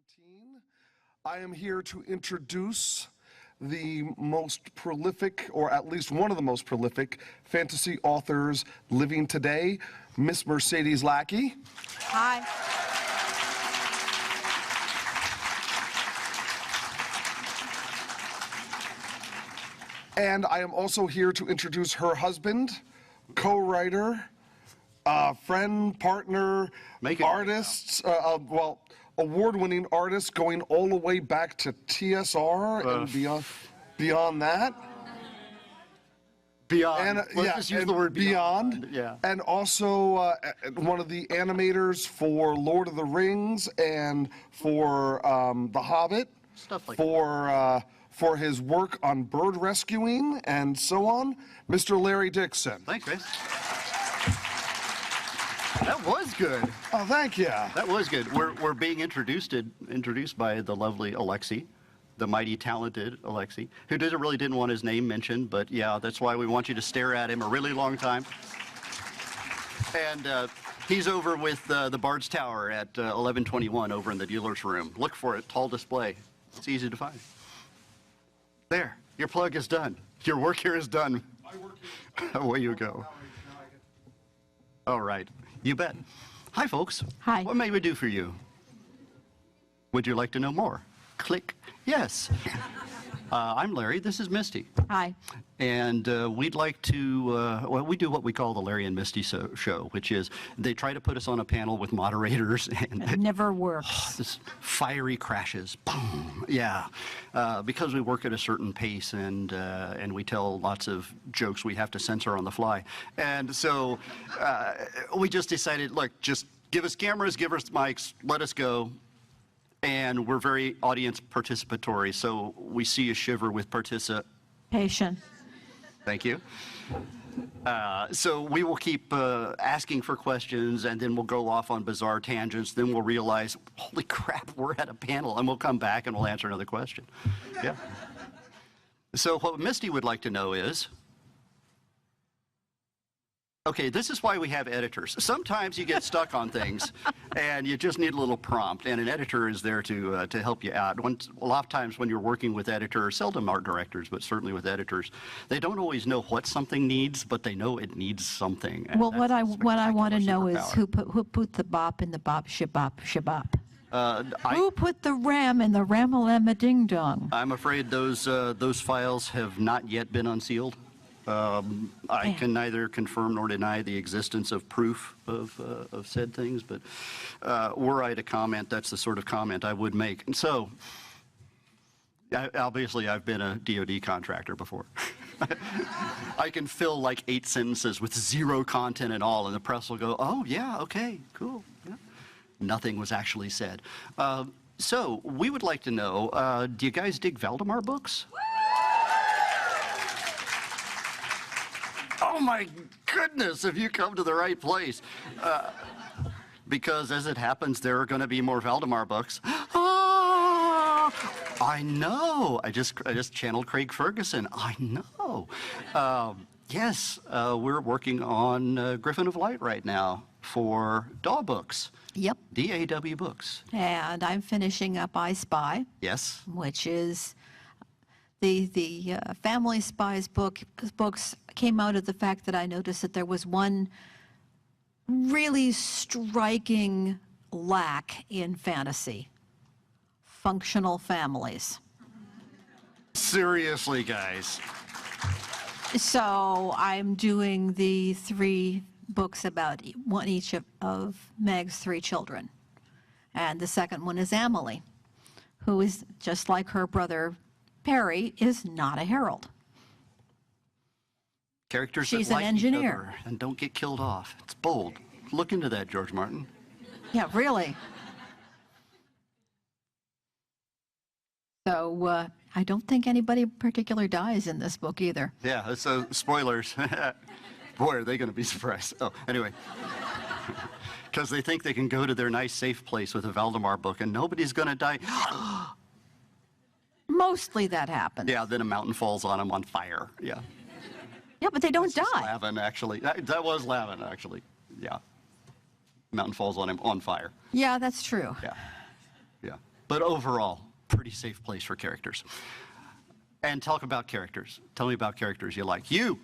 2017. I am here to introduce the most prolific, or at least one of the most prolific, fantasy authors living today, Miss Mercedes Lackey. Hi. And I am also here to introduce her husband, co-writer, friend, partner, artist, award-winning artist going all the way back to TSR and beyond that. Beyond. And, Let's just use the word beyond. Yeah. And also one of the animators for Lord of the Rings and for The Hobbit. Stuff like that. For his work on bird rescuing and so on, Mr. Larry Dixon. Thanks, Chris. That was good. Oh, thank you. That was good. We're being introduced by the lovely Alexi, the mighty talented Alexi, who really didn't want his name mentioned, but yeah, that's why we want you to stare at him a really long time. And he's over with the Bard's Tower at 1121 over in the dealer's room. Look for it, tall display. It's easy to find. There, your plug is done. Your work here is done. I work here. Away you go. All right, you bet. Hi, folks. Hi. What may we do for you? Would you like to know more? Click yes. I'm Larry. This is Misty. Hi. And we'd like to, well, we do what we call the Larry and Misty show, which is they try to put us on a panel with moderators. And it never works. This fiery crashes. Boom. Yeah. Because we work at a certain pace and we tell lots of jokes we have to censor on the fly. And so we just decided, look, just give us cameras, give us mics, let us go. And we're very audience participatory, so we see a shiver with Patient. Thank you. So we will keep asking for questions, and then we'll go off on bizarre tangents. Then we'll realize, holy crap, we're at a panel, and we'll come back and we'll answer another question. Yeah. So what Misty would like to know is, okay, this is why we have editors. Sometimes you get stuck on things, and you just need a little prompt, and an editor is there to help you out. A lot of times when you're working with editors, seldom art directors, but certainly with editors, they don't always know what something needs, but they know it needs something. Well, what I want to know is who put the bop in the bop shabop shabop. Who put the ram in the ramalama ding dong? I'm afraid those files have not yet been unsealed. I can neither confirm nor deny the existence of proof of said things, but were I to comment, that's the sort of comment I would make. And so, obviously, I've been a DoD contractor before. I can fill like 8 sentences with 0 content at all, and the press will go, oh, yeah, okay, cool. Yeah. Nothing was actually said. So, we would like to know, do you guys dig Valdemar books? Oh my goodness, have you come to the right place? Because as it happens, there are going to be more Valdemar books. Oh, I know. I just channeled Craig Ferguson. I know. Yes, we're working on Griffin of Light right now for DAW Books. Yep. DAW Books. And I'm finishing up I Spy. Yes. Which is the Family Spies books came out of the fact that I noticed that there was one really striking lack in fantasy: functional families. Seriously, guys. So I'm doing the 3 books about each of Meg's 3 children. And the second one is Amelie, who is just like her brother Perry, is not a herald. Characters She's that an like engineer. each other and don't get killed off. It's bold. Look into that, George Martin. Yeah, really. So I don't think anybody in particular dies in this book either. Yeah, so spoilers. Boy, are they going to be surprised. Oh, anyway. Because they think they can go to their nice safe place with a Valdemar book and nobody's going to die. Mostly that happens. Yeah, then a mountain falls on them on fire. Yeah. Yeah, but they don't die. Lavin, actually. That was Lavin, actually. Yeah. Mountain falls on him on fire. Yeah, that's true. Yeah. Yeah. But overall, pretty safe place for characters. And talk about characters. Tell me about characters you like. You.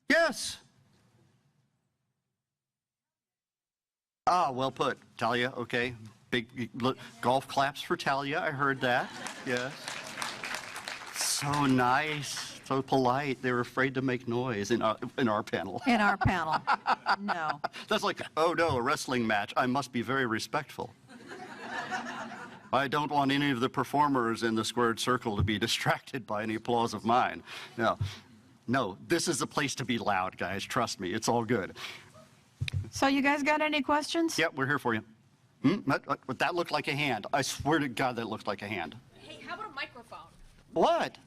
Yes. Ah, well put. Talia, okay. Big golf claps for Talia. I heard that. Yes. So nice. So polite. They were afraid to make noise in our panel. In our panel. No. That's like, oh no, a wrestling match. I must be very respectful. I don't want any of the performers in the squared circle to be distracted by any applause of mine. No, this is the place to be loud, guys. Trust me, it's all good. So you guys got any questions? Yep, we're here for you. That looked like a hand. I swear to God, that looked like a hand. Hey, how about a microphone? What?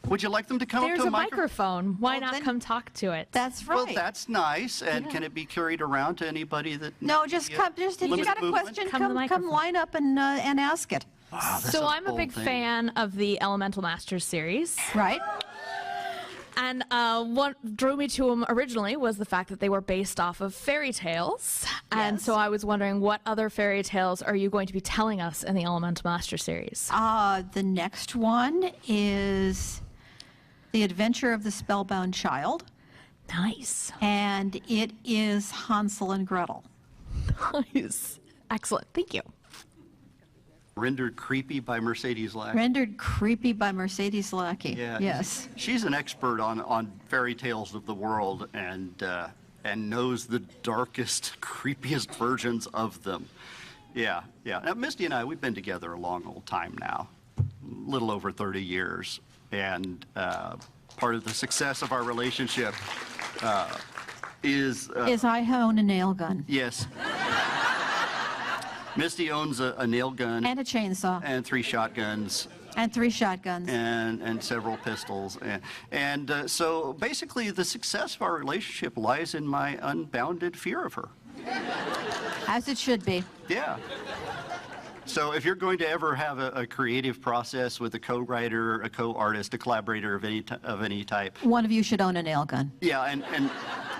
Would you like them to come up There's to a microphone. Why Well, not then- come talk to it? That's right. Well, that's nice. And Yeah. can it be carried around to anybody that? No, just Yeah. come. Just if you Limit got a movement? question, Come to the come microphone. line up and ask it. Wow, that's So a I'm a bold big thing. fan of the Elemental Masters series. Right. And what drew me to them originally was the fact that they were based off of fairy tales. And Yes. so I was wondering, what other fairy tales are you going to be telling us in the Elemental Master series? The next one is The Adventure of the Spellbound Child, Nice. and it is Hansel and Gretel. Nice. Excellent. Thank you. Rendered creepy by Mercedes Lackey. Rendered creepy by Mercedes Lackey. Yeah. Yes. She's an expert on fairy tales of the world and knows the darkest, creepiest versions of them. Yeah. Now, Misty and I, we've been together a long old time now, a little over 30 years. And part of the success of our relationship is... Is I own a nail gun yes. Misty owns a nail gun and a chainsaw and 3 shotguns. and 3 shotguns. And several pistols. So basically the success of our relationship lies in my unbounded fear of her. As it should be. Yeah. So if you're going to ever have a creative process with a co-writer, a co-artist, a collaborator of any type, One of you should own a nail gun. yeah, and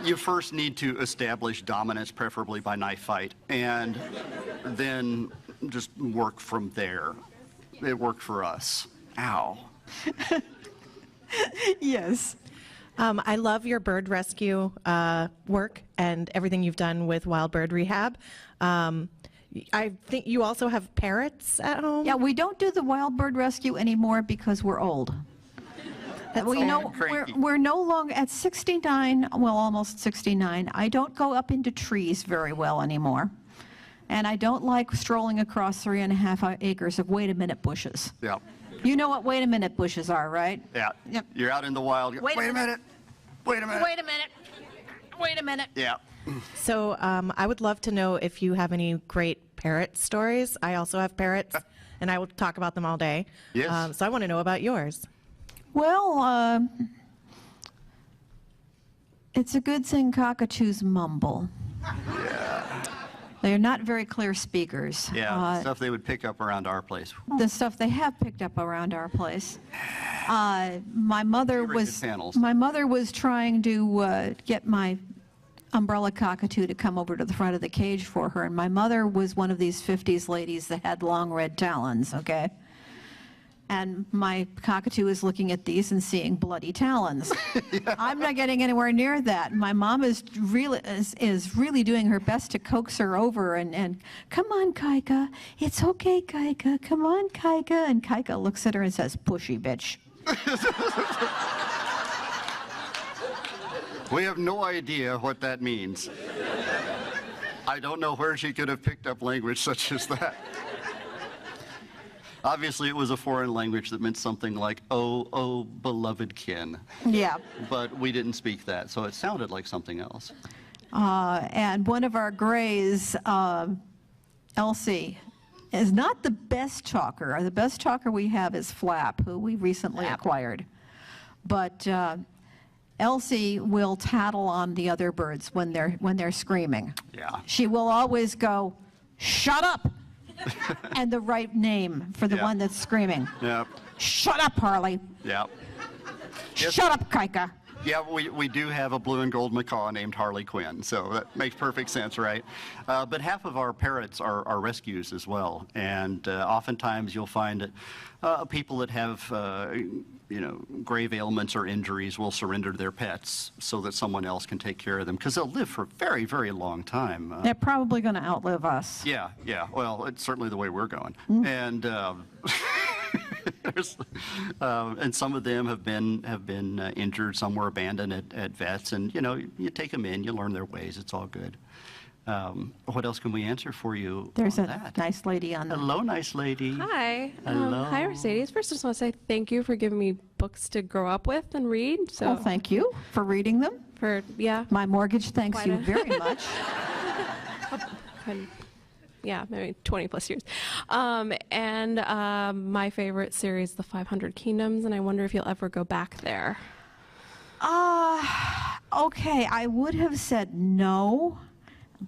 you first need to establish dominance, preferably by knife fight, and then just work from there. It worked for us. Ow. Yes. I love your bird rescue work and everything you've done with wild bird rehab. I think you also have parrots at home. Yeah, we don't do the wild bird rescue anymore because we're old. Well, you know, cranky. we're no longer at 69, well, almost 69. I don't go up into trees very well anymore. And I don't like strolling across 3.5 acres of wait-a-minute bushes. Yeah. You know what wait-a-minute bushes are, right? Yeah. Yep. You're out in the wild. Wait a minute. Wait a minute. Wait a minute. Wait a minute. Yeah. So I would love to know if you have any great parrot stories. I also have parrots, and I will talk about them all day. Yes. So I want to know about yours. Well, it's a good thing cockatoos mumble. They're not very clear speakers. Yeah. Stuff they would pick up around our place. The stuff they have picked up around our place. My mother Curated was panels. my mother was trying to get my umbrella cockatoo to come over to the front of the cage for her, and my mother was one of these 50s ladies that had long red talons, okay? And my cockatoo is looking at these and seeing bloody talons. I'm not getting anywhere near that. My mom is really doing her best to coax her over and come on, Kaika. It's okay, Kaika. Come on, Kaika. And Kaika looks at her and says, pushy bitch. We have no idea what that means. I don't know where she could have picked up language such as that. Obviously, it was a foreign language that meant something like, oh, beloved kin. Yeah. But we didn't speak that, so it sounded like something else. And one of our grays, Elsie, is not the best talker. The best talker we have is Flap, who we recently acquired. But Elsie will tattle on the other birds when they're screaming. Yeah. She will always go, shut up, and the right name for the Yeah. one that's screaming. Yep. Shut up, Harley. Yep. Yes. Shut up, Kaika. Yeah, we do have a blue and gold macaw named Harley Quinn, so that makes perfect sense, right? But half of our parrots are rescues as well, and oftentimes you'll find people that have grave ailments or injuries will surrender their pets so that someone else can take care of them, because they'll live for a very, very long time. They're probably going to outlive us. Yeah. Well, it's certainly the way we're going. And and some of them have been injured. Some were abandoned at vets, and you take them in, you learn their ways. It's all good. What else can we answer for you? There's on a that? nice lady on the. Hello, nice lady. Hi. Hello. Hi, Mercedes. First, I just want to say thank you for giving me books to grow up with and read. So Well, thank you for reading them. My mortgage thanks Quite you a- very much. Maybe 20 plus years. And my favorite series, The 500 Kingdoms, and I wonder if you'll ever go back there. Okay, I would have said no,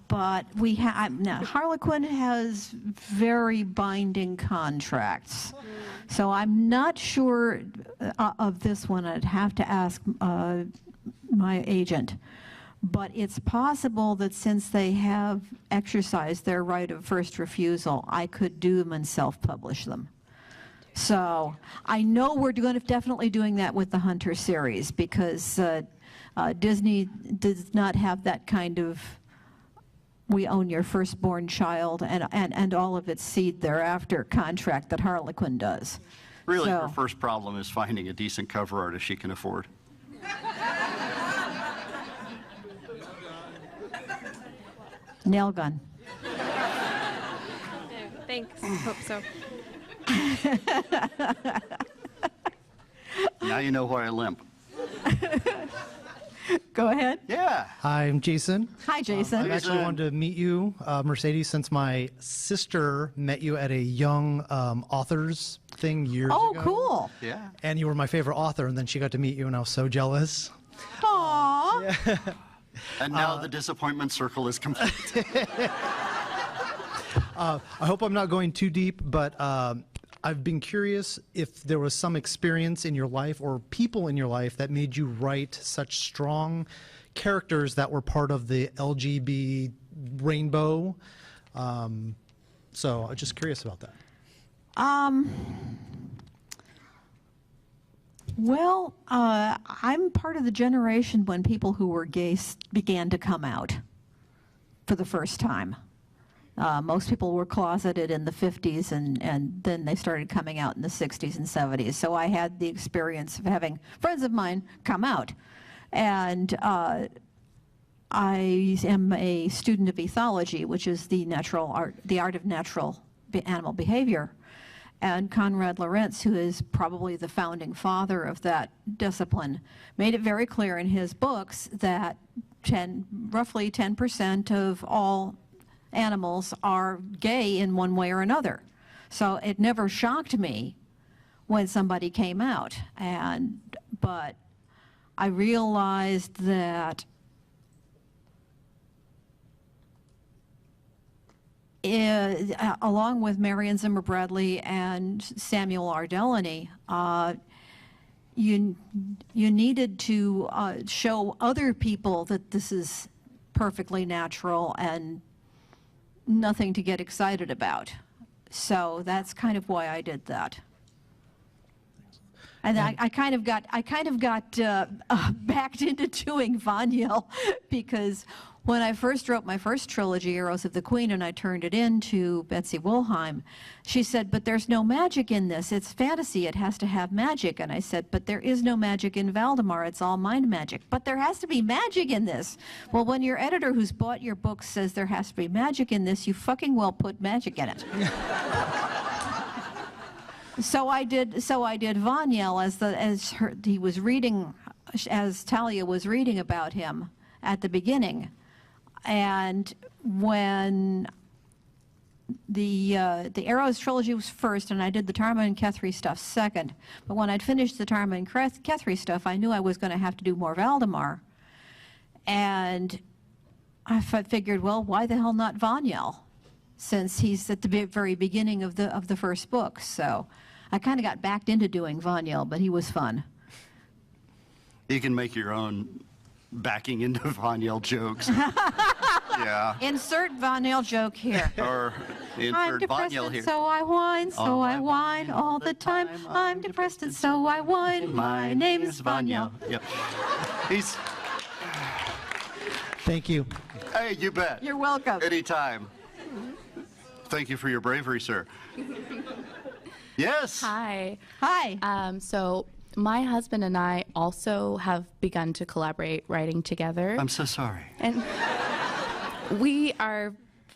but Harley Quinn has very binding contracts. So I'm not sure of this one. I'd have to ask my agent. But it's possible that since they have exercised their right of first refusal, I could do them and self-publish them. So I know we're definitely doing that with the Hunter series, because Disney does not have that kind of we own your firstborn child and all of its seed thereafter contract that Harley Quinn does. Really, So- her first problem is finding a decent cover artist she can afford. Nail gun. Thanks. Hope so. Now you know why I limp. Go ahead. Yeah. Hi, I'm Jason. Hi, Jason. I've actually wanted to meet you, Mercedes, since my sister met you at a young authors thing years Oh, ago. cool. Yeah. And you were my favorite author, and then she got to meet you, and I was so jealous. Aww. And now the disappointment circle is complete. I hope I'm not going too deep, but I've been curious if there was some experience in your life or people in your life that made you write such strong characters that were part of the LGB rainbow. So I'm just curious about that. Well, I'm part of the generation when people who were gay began to come out for the first time. Most people were closeted in the 50s, and then they started coming out in the 60s and 70s. So I had the experience of having friends of mine come out. And I am a student of ethology, which is the art of natural animal behavior. And Conrad Lorenz, who is probably the founding father of that discipline, made it very clear in his books that roughly 10% of all animals are gay in one way or another. So it never shocked me when somebody came out. But I realized that along with Marion Zimmer Bradley and Samuel R. Delany, you needed to show other people that this is perfectly natural and nothing to get excited about. So that's kind of why I did that. And I kind of got backed into doing Vanyel because when I first wrote my first trilogy, Arrows of the Queen, and I turned it in to Betsy Wilhelm, she said, "But there's no magic in this. It's fantasy. It has to have magic." And I said, "But there is no magic in Valdemar. It's all mind magic." "But there has to be magic in this." Well, when your editor who's bought your book says there has to be magic in this, you fucking well put magic in it. So I did Vanyel he was reading, as Talia was reading about him at the beginning. And when the Arrows trilogy was first, and I did the Tarma and Kethri stuff second. But when I'd finished the Tarma and Kethri stuff, I knew I was going to have to do more Valdemar. And I figured, well, why the hell not Vanyel? Since he's at the very beginning of the first book. So I kind of got backed into doing Vanyel, but he was fun. You can make your own backing into Von Yell jokes. Yeah. Insert Von Yell joke here. Or I'm insert Von depressed Yell and here. so I whine, so I whine all the time. I'm depressed and so I whine. My name is Von Yell. Yep. He's. Thank you. Hey, you bet. You're welcome. Anytime. Thank you for your bravery, sir. Yes. Hi. Hi. So my husband and I also have begun to collaborate writing together. I'm so sorry. And we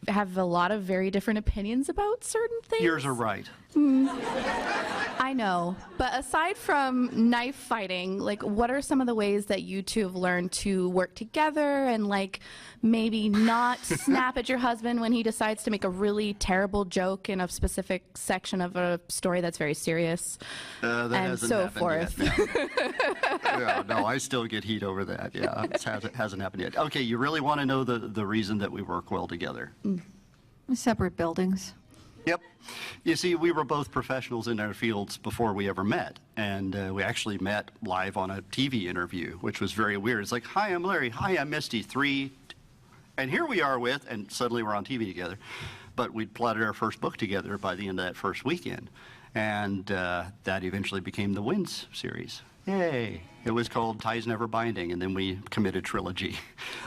have a lot of very different opinions about certain things. Yours are right. I know. But aside from knife fighting, like, what are some of the ways that you two have learned to work together and, like, maybe not snap at your husband when he decides to make a really terrible joke in a specific section of a story that's very serious, That and hasn't so happened forth? Yet, no. Yeah, no, I still get heat over that. Yeah, it hasn't happened yet. Okay, you really want to know the reason that we work well together? Separate buildings. Yep. You see, we were both professionals in our fields before we ever met, and we actually met live on a TV interview, which was very weird. It's like, hi, I'm Larry. Hi, I'm Misty. And here we are with, and suddenly we're on TV together. But we'd plotted our first book together by the end of that first weekend, and that eventually became the Winds series. Yay. It was called Ties Never Binding, and then we committed trilogy.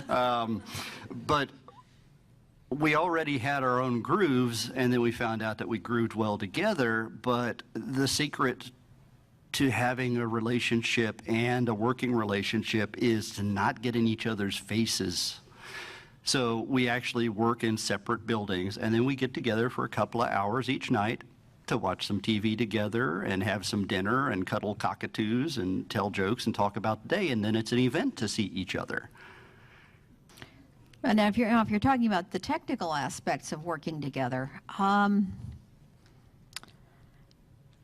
But we already had our own grooves, and then we found out that we grooved well together, but the secret to having a relationship and a working relationship is to not get in each other's faces. So we actually work in separate buildings, and then we get together for a couple of hours each night to watch some TV together and have some dinner and cuddle cockatoos and tell jokes and talk about the day, and then it's an event to see each other. And if you're talking about the technical aspects of working together, in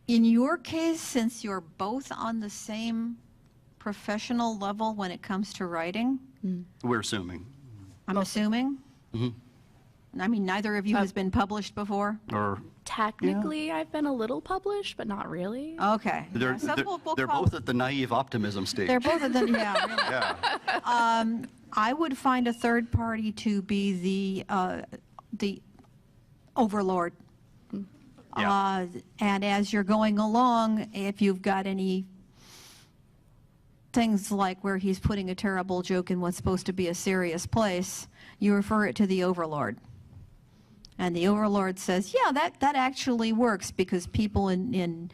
your case, since you're both on the same professional level when it comes to writing, We're assuming. I'm assuming. I mean, neither of you has been published before. Or Technically, I've been a little published, but not really. Okay. they're, So they're, we'll they're call- both at the naive optimism stage. They're both at the yeah. Really. Yeah. I would find a third party to be the overlord. Yeah. And as you're going along, if you've got any things like where he's putting a terrible joke in what's supposed to be a serious place, you refer it to the overlord. And the overlord says, yeah, that actually works, because people in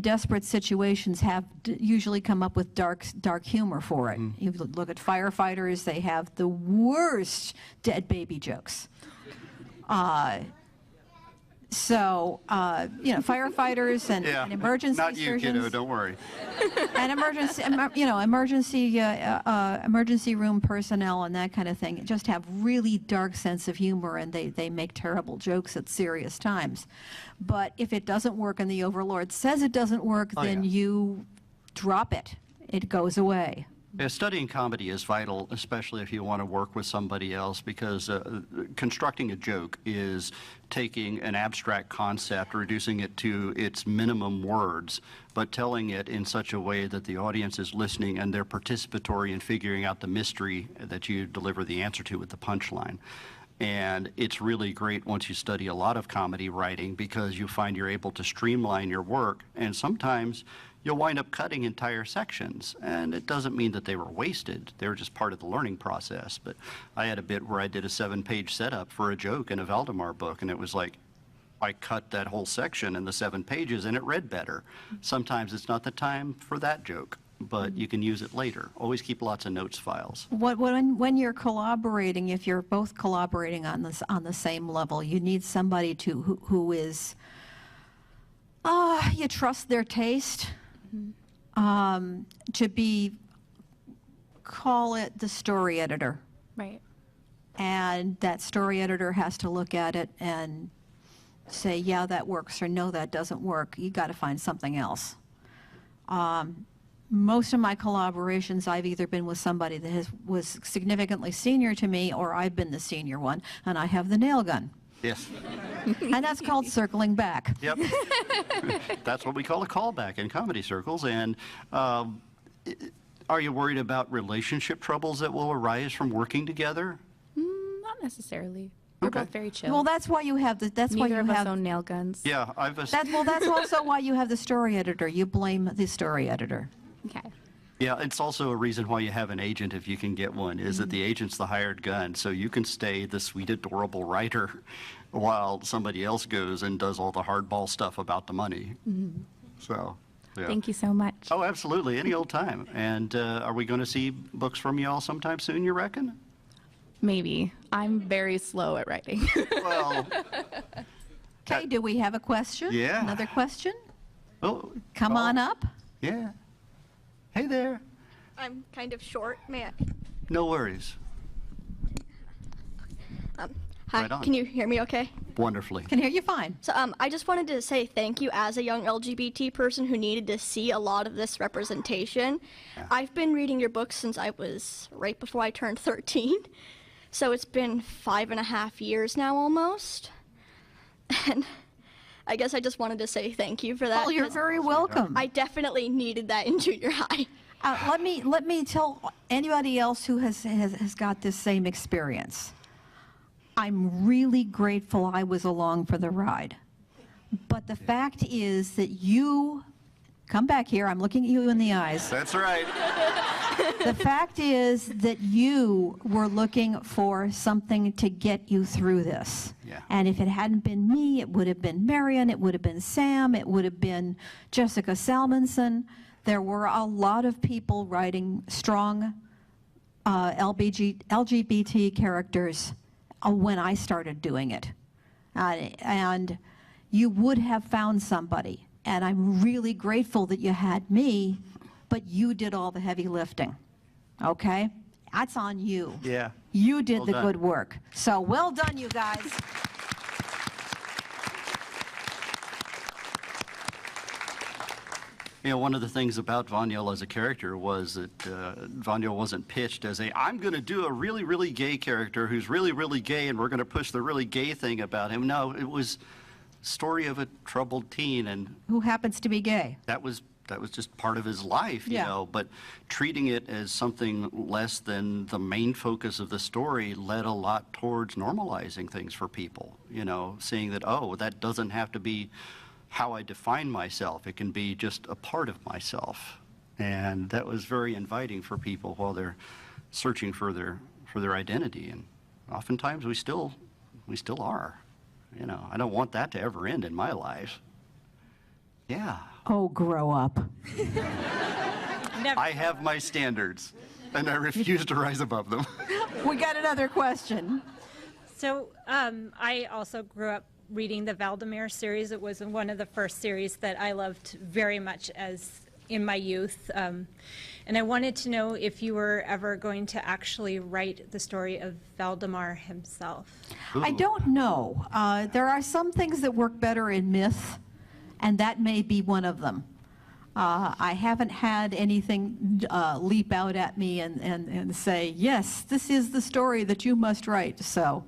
desperate situations have usually come up with dark humor for it. You look at firefighters, they have the worst dead baby jokes. So, firefighters and emergency Not you, surgeons. kiddo, don't worry. And emergency room personnel and that kind of thing just have really dark sense of humor, and they make terrible jokes at serious times. But if it doesn't work and the overlord says it doesn't work, then you drop it. It goes away. Yeah, studying comedy is vital, especially if you want to work with somebody else, because constructing a joke is taking an abstract concept, reducing it to its minimum words, but telling it in such a way that the audience is listening and they're participatory in figuring out the mystery that you deliver the answer to with the punchline. And it's really great once you study a lot of comedy writing, because you find you're able to streamline your work, and sometimes you'll wind up cutting entire sections, and it doesn't mean that they were wasted. They were just part of the learning process. But I had a bit where I did a 7-page setup for a joke in a Valdemar book, and it was like, I cut that whole section in the 7 pages, and it read better. Sometimes it's not the time for that joke, but you can use it later. Always keep lots of notes files. When you're collaborating, if you're both collaborating on the same level, you need somebody who is, you trust their taste. To be, call it the story editor. Right. And that story editor has to look at it and say, yeah, that works, or no, that doesn't work. You got to find something else. Most of my collaborations, I've either been with somebody that was significantly senior to me, or I've been the senior one, and I have the nail gun. Yes. And that's called circling back. Yep. That's what we call a callback in comedy circles. And our Are you worried about relationship troubles that will arise from working together? Not necessarily. We're Okay. both very chill. Well, that's why you have the, that's why Neither you of us have, own nail guns. Yeah, that's also why you have the story editor. You blame the story editor. Okay. Yeah, it's also a reason why you have an agent if you can get one, is that the agent's the hired gun, so you can stay the sweet, adorable writer while somebody else goes and does all the hardball stuff about the money. So, yeah. Thank you so much. Oh, absolutely, any old time. And are we going to see books from you all sometime soon, you reckon? Maybe. I'm very slow at writing. Well, Okay, do we have a question? Yeah. Another question? oh, Come on up. yeah. Hey there. I'm kind of short. May I? No worries. Hi. Right on. Can you hear me okay? Wonderfully. Can hear you fine. So I just wanted to say thank you as a young LGBT person who needed to see a lot of this representation. I've been reading your books since I was right before I turned 13. So it's been 5.5 years now almost. And I guess I just wanted to say thank you for that. Oh, you're 'cause very welcome. I definitely needed that in junior high. Let me tell anybody else who has got this same experience. I'm really grateful I was along for the ride. But the fact is that you, come back here, I'm looking at you in the eyes. That's right. The fact is that you were looking for something to get you through this. Yeah. And if it hadn't been me, it would have been Marion, it would have been Sam, it would have been Jessica Salmonson. There were a lot of people writing strong LGBT characters when I started doing it. And you would have found somebody. And I'm really grateful that you had me, but you did all the heavy lifting. Okay? That's on you. Yeah. You did Well the done. good work. So well done, you guys. You know, one of the things about Vaniel as a character was that Vaniel wasn't pitched as I'm going to do a really, really gay character who's really, really gay, and we're going to push the really gay thing about him. No, it was a story of a troubled teen, and Who happens to be gay? that was just part of his life, you Yeah. know. But treating it as something less than the main focus of the story led a lot towards normalizing things for people, you know, seeing that, oh, that doesn't have to be how I define myself. It can be just a part of myself. And that was very inviting for people while they're searching for their identity. And oftentimes we still are. You know, I don't want that to ever end in my life. Yeah. Oh, grow up. I have my standards, and I refuse to rise above them. We got another question. So I also grew up reading the Valdemar series. It was one of the first series that I loved very much as in my youth. And I wanted to know if you were ever going to actually write the story of Valdemar himself. I don't know. There are some things that work better in myth, and that may be one of them. I haven't had anything leap out at me and say, yes, this is the story that you must write. So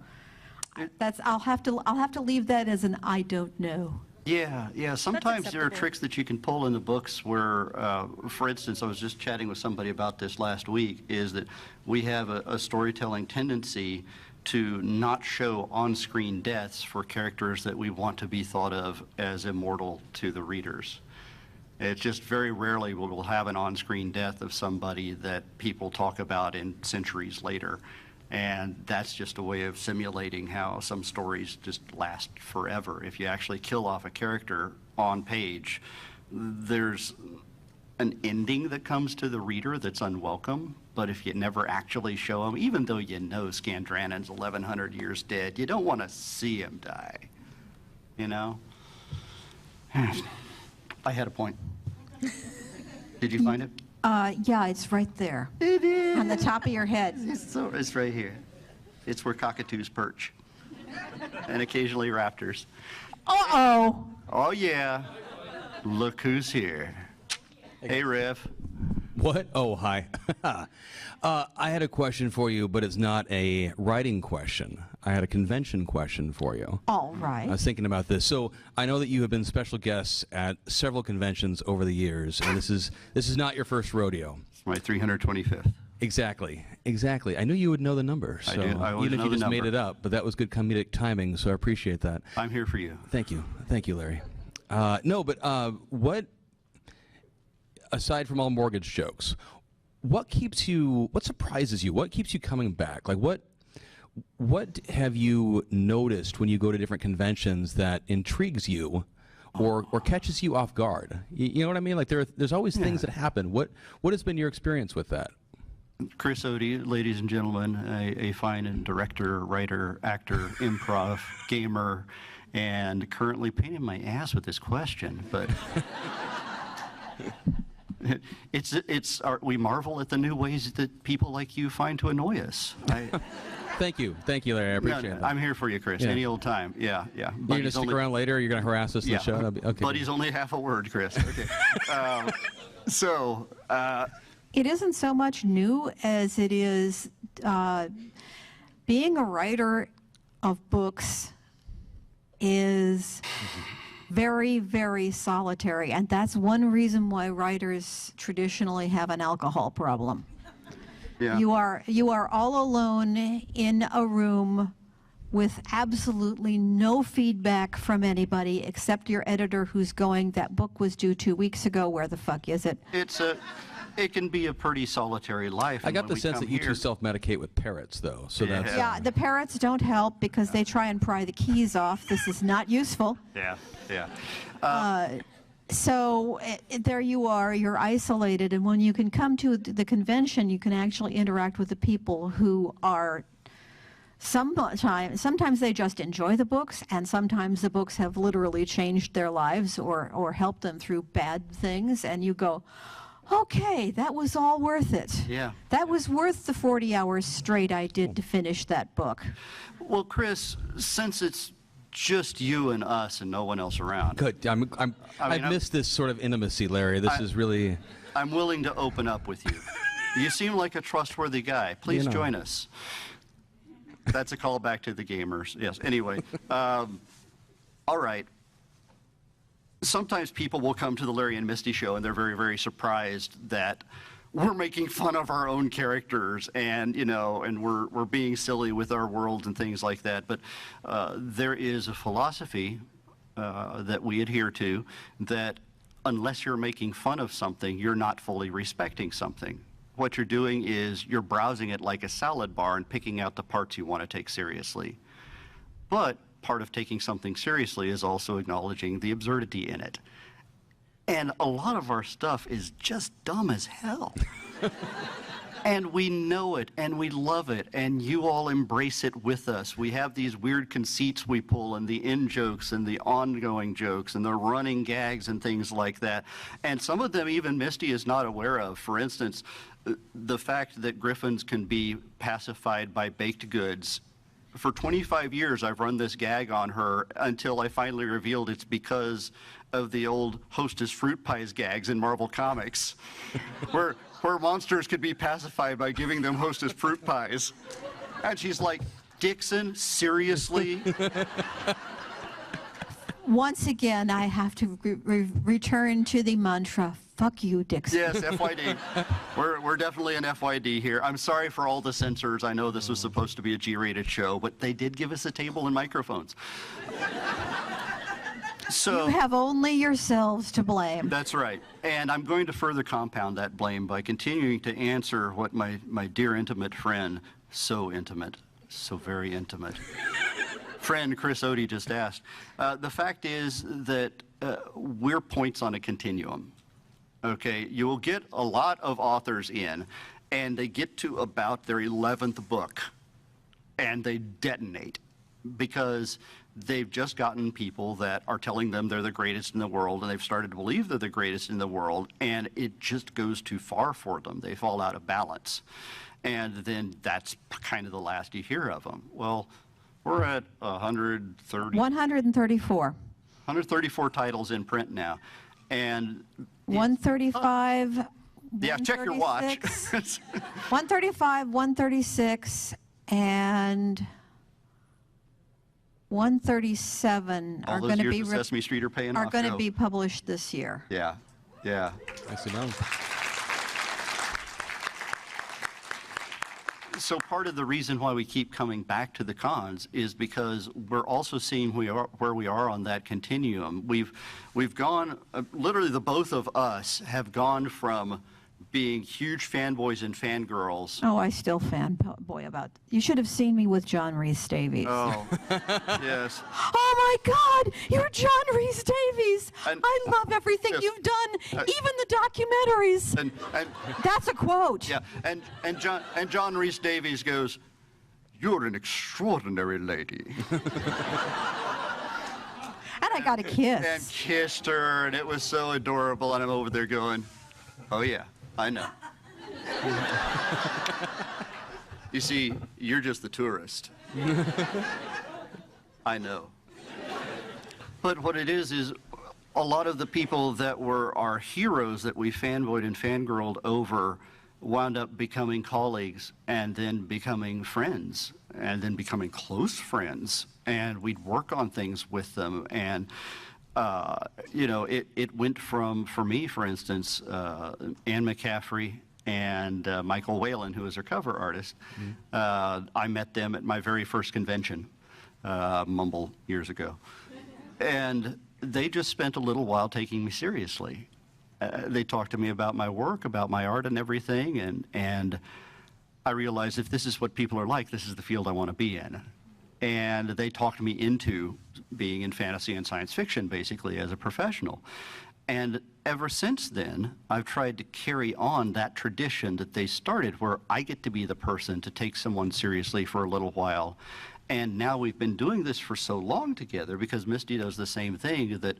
I'll have to leave that as an I don't know. Yeah. Sometimes there are acceptable. tricks that you can pull in the books where, for instance, I was just chatting with somebody about this last week, is that we have a storytelling tendency to not show on-screen deaths for characters that we want to be thought of as immortal to the readers. It's just very rarely we'll have an on-screen death of somebody that people talk about in centuries later. And that's just a way of simulating how some stories just last forever. If you actually kill off a character on page, there's an ending that comes to the reader that's unwelcome. But if you never actually show him, even though you know Scandranon's 1,100 years dead, you don't want to see him die, you know? I had a point. Did you find it? Yeah, it's right there. It is. On the top of your head. It's right here. It's where cockatoos perch. And occasionally raptors. Uh-oh. Oh, yeah. Look who's here. Hey, Riff. What? Oh, hi. I had a question for you, but it's not a writing question. I had a convention question for you. All right. I was thinking about this. So I know that you have been special guests at several conventions over the years, and this is not your first rodeo. My 325th. Exactly. Exactly. I knew you would know the number. So I do. I always even if know you the just made number. it up, but that was good comedic timing, so I appreciate that. I'm here for you. Thank you. Thank you, Larry. No, but what, aside from all mortgage jokes, what surprises you? What keeps you coming back? Like, what have you noticed when you go to different conventions that intrigues you or catches you off guard? You know what I mean? Like, there's always things that happen. What has been your experience with that? Chris Odie, ladies and gentlemen, a fine and director, writer, actor, improv, gamer, and currently painting my ass with this question, but we marvel at the new ways that people like you find to annoy us. Thank you, Larry. I appreciate that. I'm here for you, Chris. Yeah. Any old time. Yeah. You're gonna stick around later. You're gonna harass us in the show. Okay. Buddy's only half a word, Chris. Okay. It isn't so much new as it is being a writer of books is very, very solitary, and that's one reason why writers traditionally have an alcohol problem. Yeah. You are all alone in a room with absolutely no feedback from anybody except your editor who's going, that book was due 2 weeks ago, where the fuck is it? It can be a pretty solitary life. I got the sense that you two self-medicate with parrots, though. So that's Yeah, the parrots don't help because they try and pry the keys off. This is not useful. Yeah. So there you are, you're isolated, and when you can come to the convention, you can actually interact with the people who are sometimes they just enjoy the books, and sometimes the books have literally changed their lives or helped them through bad things, and you go, okay, that was all worth it. Yeah. That was worth the 40 hours straight I did to finish that book. Well, Chris, since it's just you and us and no one else around. Good. I missed this sort of intimacy, Larry. This is really... I'm willing to open up with you. You seem like a trustworthy guy. Please join us. That's a callback to the gamers. Yes. Anyway, all right. Sometimes people will come to the Larry and Misty show and they're very, very surprised that we're making fun of our own characters and, and we're being silly with our world and things like that. But there is a philosophy that we adhere to that unless you're making fun of something, you're not fully respecting something. What you're doing is you're browsing it like a salad bar and picking out the parts you want to take seriously. But part of taking something seriously is also acknowledging the absurdity in it. And a lot of our stuff is just dumb as hell. And we know it, and we love it, and you all embrace it with us. We have these weird conceits we pull, and the in-jokes, and the ongoing jokes, and the running gags, and things like that. And some of them even Misty is not aware of. For instance, the fact that griffins can be pacified by baked goods. For 25 years, I've run this gag on her until I finally revealed it's because of the old Hostess Fruit Pies gags in Marvel Comics, where monsters could be pacified by giving them Hostess Fruit Pies. And she's like, Dixon, seriously? Once again, I have to return to the mantra, fuck you, Dixon. Yes, FYD. We're definitely an FYD here. I'm sorry for all the censors. I know this was supposed to be a G-rated show, but they did give us a table and microphones. So, you have only yourselves to blame. That's right. And I'm going to further compound that blame by continuing to answer what my dear intimate friend, so intimate, so very intimate, friend Chris Odie just asked. The fact is that we're points on a continuum. Okay, you will get a lot of authors in, and they get to about their 11th book, and they detonate because they've just gotten people that are telling them they're the greatest in the world, and they've started to believe they're the greatest in the world, and it just goes too far for them. They fall out of balance. And then that's kind of the last you hear of them. Well, we're at 134. 134 titles in print now. And 135. Yeah, check your watch. 135, 136, and 137 are going to be Sesame Street are paying off. Are going to be published this year. Yeah. Nicely done. So part of the reason why we keep coming back to the cons is because we're also seeing where we are on that continuum. We've gone, literally the both of us have gone from being huge fanboys and fangirls. Oh, I still fanboy about. You should have seen me with John Rhys Davies. Oh, yes. Oh my God, you're John Rhys Davies. I love everything yes. you've done, even the documentaries. And that's a quote. Yeah, and John Rhys Davies goes, "You're an extraordinary lady." And I got a kiss. And kissed her, and it was so adorable. And I'm over there going, "Oh yeah, I know." You see, you're just the tourist. I know. But what it is a lot of the people that were our heroes that we fanboyed and fangirled over wound up becoming colleagues and then becoming friends and then becoming close friends. And we'd work on things with them. And you know, it went from, for me, for instance, Anne McCaffrey and Michael Whalen, who is her cover artist. I met them at my very first convention, Mumble, years ago. And they just spent a little while taking me seriously. They talked to me about my work, about my art and everything, and I realized if this is what people are like, this is the field I want to be in. And they talked me into being in fantasy and science fiction, basically, as a professional. And ever since then, I've tried to carry on that tradition that they started, where I get to be the person to take someone seriously for a little while. And now we've been doing this for so long together, because Misty does the same thing, that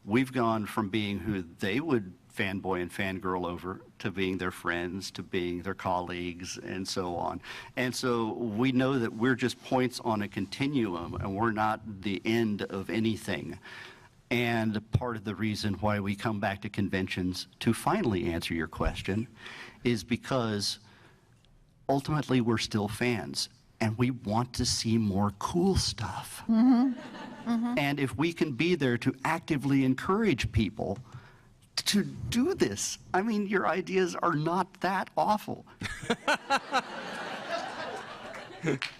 we've gone from being who they would fanboy and fangirl over to being their friends, to being their colleagues, and so on. And so we know that we're just points on a continuum, and we're not the end of anything. And part of the reason why we come back to conventions, to finally answer your question, is because ultimately we're still fans, and we want to see more cool stuff. And if we can be there to actively encourage people to do this, I mean, your ideas are not that awful.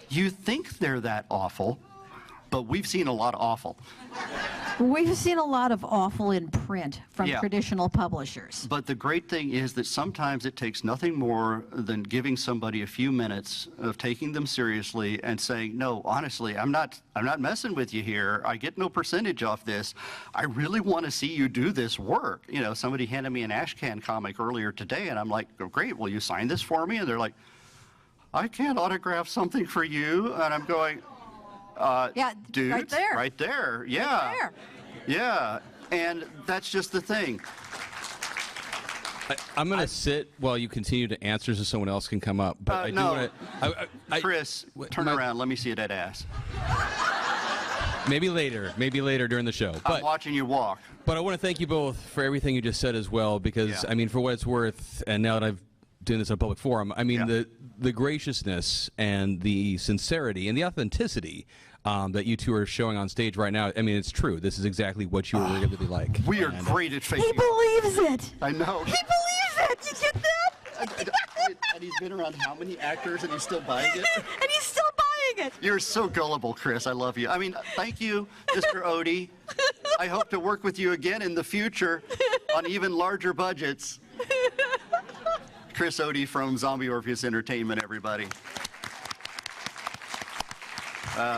You think they're that awful, but we've seen a lot of awful. We've seen a lot of awful in print from traditional publishers. But the great thing is that sometimes it takes nothing more than giving somebody a few minutes of taking them seriously and saying, no, honestly, I'm not messing with you here. I get no percentage off this. I really want to see you do this work. You know, somebody handed me an Ashcan comic earlier today, and I'm like, oh, great, will you sign this for me? And they're like, I can't autograph something for you. And I'm going, yeah, dude, right there. Right there, yeah. Right there. Yeah, and that's just the thing. I'm going to sit while you continue to answer so someone else can come up. But I do no, want to... Chris, turn around. Let me see that ass. Maybe later during the show. I'm watching you walk. But I want to thank you both for everything you just said as well, because, I mean, for what it's worth, and now that I've doing this in a public forum, I mean, the graciousness and the sincerity and the authenticity that you two are showing on stage right now, I mean, it's true. This is exactly what you were really like. We are great at faking. He believes it. I know. He believes it. You get that? And he's been around how many actors, and he's still buying it? And he's still buying it. You're so gullible, Chris. I love you. I mean, thank you, Mr. Odie. I hope to work with you again in the future on even larger budgets. Chris Odie from Zombie Orpheus Entertainment, everybody.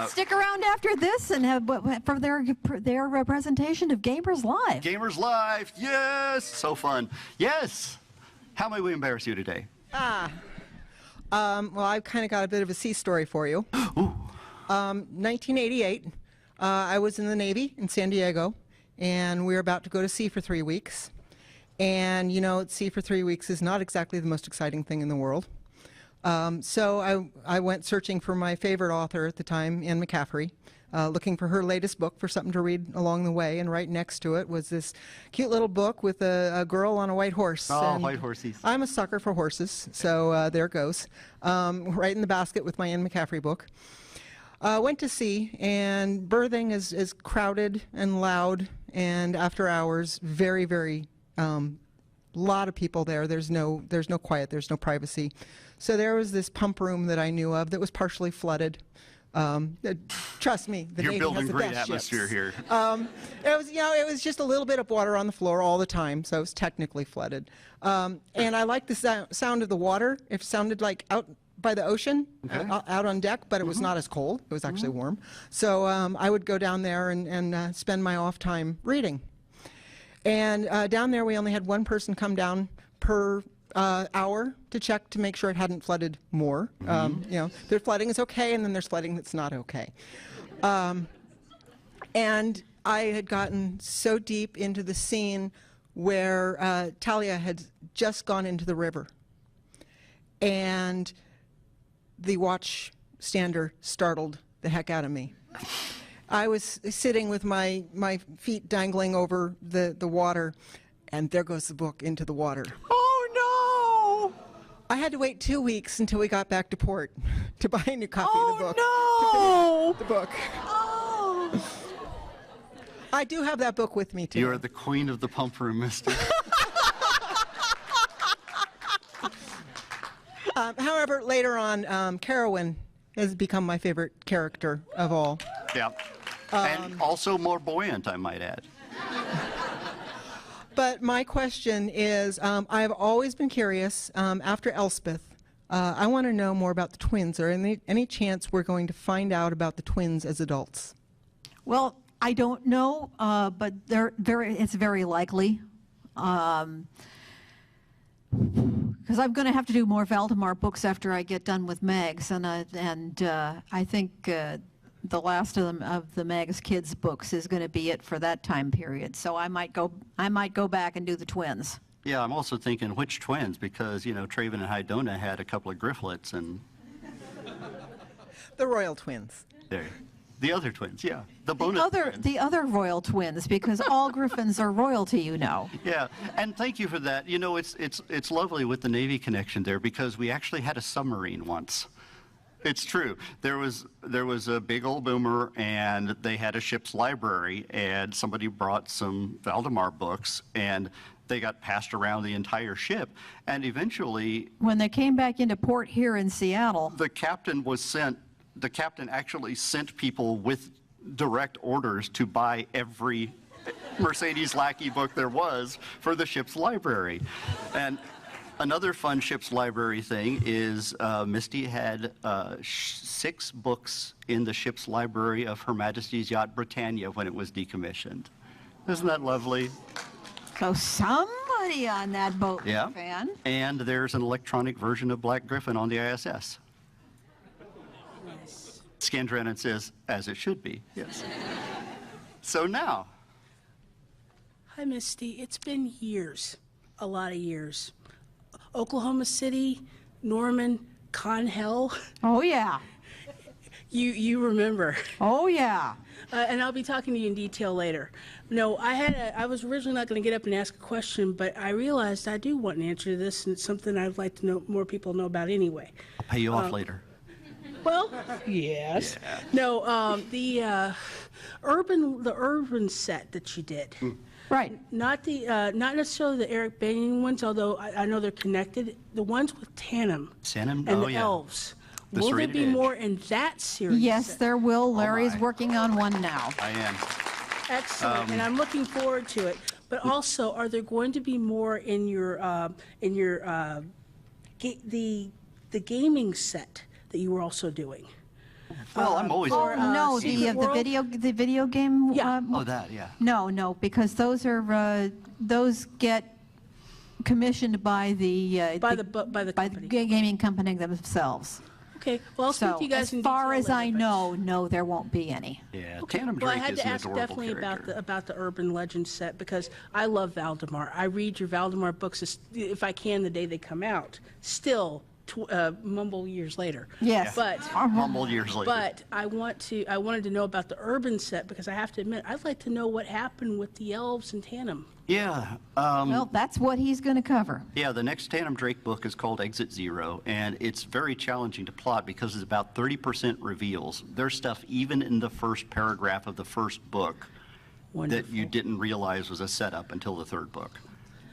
Stick around after this and have for their representation of Gamers Live. Gamers Live, yes, so fun. Yes. How may we embarrass you today? Well, I've kind of got a bit of a sea story for you. 1988, I was in the Navy in San Diego, and we were about to go to sea for 3 weeks. And, you know, at sea for 3 weeks is not exactly the most exciting thing in the world. So I went searching for my favorite author at the time, Anne McCaffrey, looking for her latest book for something to read along the way. And right next to it was this cute little book with a girl on a white horse. Oh, and white horses. I'm a sucker for horses, so there goes. Right in the basket with my Anne McCaffrey book. Went to sea, and berthing is crowded and loud, and after hours, very, very A lot of people there. There's no quiet. There's no privacy. So there was this pump room that I knew of that was partially flooded. Trust me, the You're Navy building has the great best atmosphere ships. here. It was just a little bit of water on the floor all the time, so it was technically flooded. And I liked the sound of the water. It sounded like out by the ocean, out on deck, but it was not as cold. It was actually warm. So I would go down there and spend my off time reading. And down there, we only had one person come down per hour to check to make sure it hadn't flooded more. There's flooding that's okay, and then there's flooding that's not okay. And I had gotten so deep into the scene where Talia had just gone into the river, and the watchstander startled the heck out of me. I was sitting with my feet dangling over the water, and there goes the book into the water. Oh, no! I had to wait 2 weeks until we got back to port to buy a new copy of the book. Oh, no! The book. Oh! I do have that book with me, too. You're the queen of the pump room, Misty. However, later on, Carowin has become my favorite character of all. Yeah. And also more buoyant, I might add. But my question is, I've always been curious, after Elspeth, I want to know more about the twins. Or any chance we're going to find out about the twins as adults? Well, I don't know, but it's very likely. Because I'm going to have to do more Valdemar books after I get done with Mags, and I think the last of the Mags Kids books is going to be it for that time period. So I might go back and do the twins. Yeah, I'm also thinking which twins, because Traven and Hydona had a couple of Grifflets, and the royal twins. There, the other twins, yeah, the bonus twins. The other royal twins, because all Griffins are royalty, Yeah, and thank you for that. It's lovely with the Navy connection there, because we actually had a submarine once. It's true. There was a big old boomer, and they had a ship's library, and somebody brought some Valdemar books, and they got passed around the entire ship. And eventually, when they came back into port here in Seattle, the captain actually sent people with direct orders to buy every Mercedes Lackey book there was for the ship's library. And another fun ship's library thing is Misty had 6 books in the ship's library of Her Majesty's Yacht Britannia when it was decommissioned. Isn't that lovely? So somebody on that boat was a fan. And there's an electronic version of Black Griffin on the ISS. Scandrenan says, as it should be, yes. So now. Hi, Misty. It's been years, a lot of years. Oklahoma City, Norman, Conhell. Oh, yeah. You remember. Oh, yeah. And I'll be talking to you in detail later. No, I was originally not going to get up and ask a question, but I realized I do want an answer to this, and it's something I'd like to know more people know about anyway. I'll pay you off later. Well, yes. Yeah. No, the urban set that you did. Right. Not necessarily the Eric Banian ones, although I know they're connected. The ones with Tannum and the elves. Will there be more in that series? Yes, there will. Larry's working on one now. I am. Excellent, and I'm looking forward to it. But also, are there going to be more in your the gaming set that you were also doing? Well, I'm always. No, the video game. Yeah. No, because those get commissioned by the gaming company themselves. Okay. Well, I'll speak to you guys in detail. As far as I later, know, no, there won't be any. Yeah. Okay. Tannum Well, I Drake had is to an ask adorable definitely character. about the urban legend set because I love Valdemar. I read your Valdemar books if I can the day they come out. Still. Mumble years later. Yes. But mumble years later. But I wanted to know about the urban set because I have to admit I'd like to know what happened with the elves and Tannum. Yeah. Well, that's what he's going to cover. Yeah, the next Tannum Drake book is called Exit Zero, and it's very challenging to plot because it's about 30% reveals. There's stuff even in the first paragraph of the first book that you didn't realize was a setup until the third book.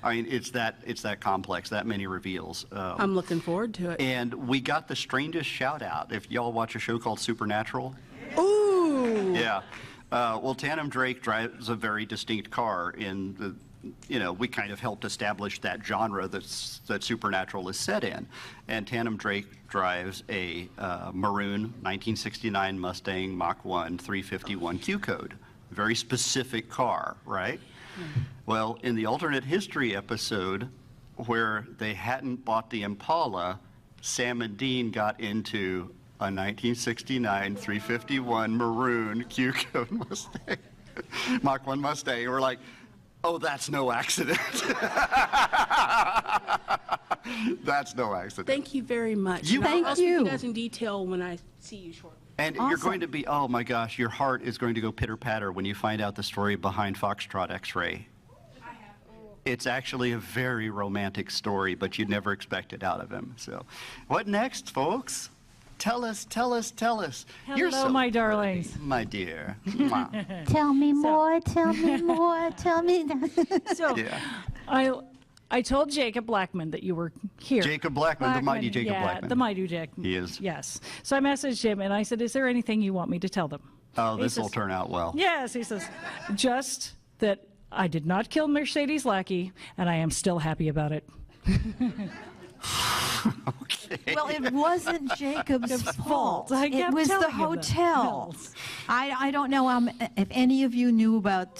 I mean, it's that complex, that many reveals. I'm looking forward to it. And we got the strangest shout out. If y'all watch a show called Supernatural. Ooh. Yeah. Well, Tatum Drake drives a very distinct car in the, we kind of helped establish that genre that Supernatural is set in. And Tatum Drake drives a maroon 1969 Mustang Mach 1 351 Q code. Very specific car, right? Well, in the alternate history episode where they hadn't bought the Impala, Sam and Dean got into a 1969 351 maroon Q code Mustang, Mach 1 Mustang. And we're like, oh, that's no accident. That's no accident. Thank you very much. I'll speak to you guys in detail when I see you shortly. And you're going to be, oh my gosh, your heart is going to go pitter-patter when you find out the story behind Foxtrot X-Ray. It's actually a very romantic story, but you'd never expect it out of him. So, what next, folks? Tell us, tell us, tell us. You're Hello, so my darlings. pretty, my dear. Tell me more, tell me more, tell me. So, I told Jacob Blackman that you were here. Jacob Blackman, the mighty Jacob Blackman. The mighty Jack. He is. Yes. So I messaged him and I said, is there anything you want me to tell them? Oh, He this will says- turn out well. Yes, he says, just that I did not kill Mercedes Lackey and I am still happy about it. Well, it wasn't Jacob's fault. I It kept was the telling him that. hotel. I don't know if any of you knew about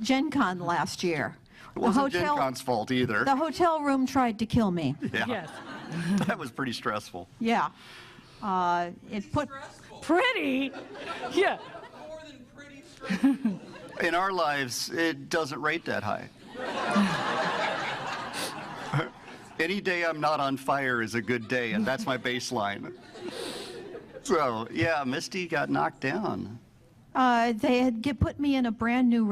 Gen Con last year. It wasn't Gen Con's fault either. The hotel room tried to kill me. Yeah. Yes. That was pretty stressful. Yeah. It put pretty. Yeah. In our lives, it doesn't rate that high. Any day I'm not on fire is a good day, and that's my baseline. So, yeah, Misty got knocked down. They had put me in a brand new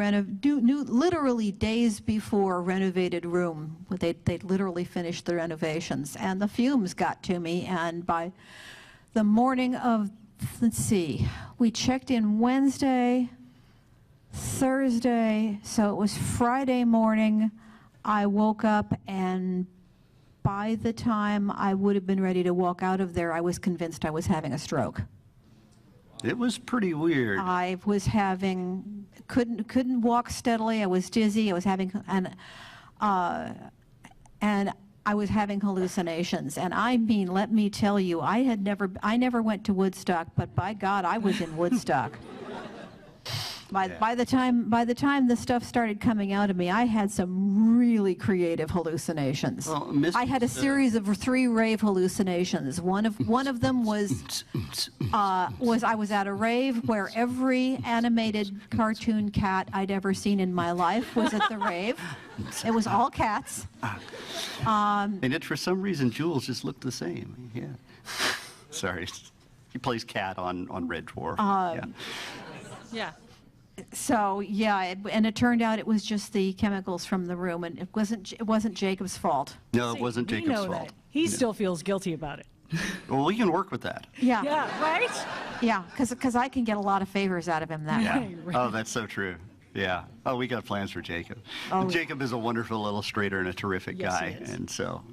literally days before renovated room. They'd literally finished the renovations, and the fumes got to me. And by the morning of, let's see, we checked in Wednesday, Thursday, so it was Friday morning. I woke up, and by the time I would have been ready to walk out of there, I was convinced I was having a stroke. It was pretty weird. I was having, couldn't walk steadily. I was dizzy. I was having, and I was having hallucinations. And I mean, let me tell you, I never went to Woodstock, but by God, I was in Woodstock. By the time the stuff started coming out of me, I had some really creative hallucinations. Well, I had a series of 3 rave hallucinations. One of them was I was at a rave where every animated cartoon cat I'd ever seen in my life was at the rave. It was all cats. And yet, for some reason, Jules just looked the same. Yeah. Sorry. He plays cat on Red Dwarf. Yeah. So yeah, and it turned out it was just the chemicals from the room, and it wasn't Jacob's fault. No, it wasn't We Jacob's know fault. that. He still feels guilty about it. Well, we can work with that. Yeah. Yeah, right? Yeah, because I can get a lot of favors out of him that way. Oh, that's so true. Yeah. Oh, we got plans for Jacob. Oh, Jacob is a wonderful illustrator and a terrific guy, and so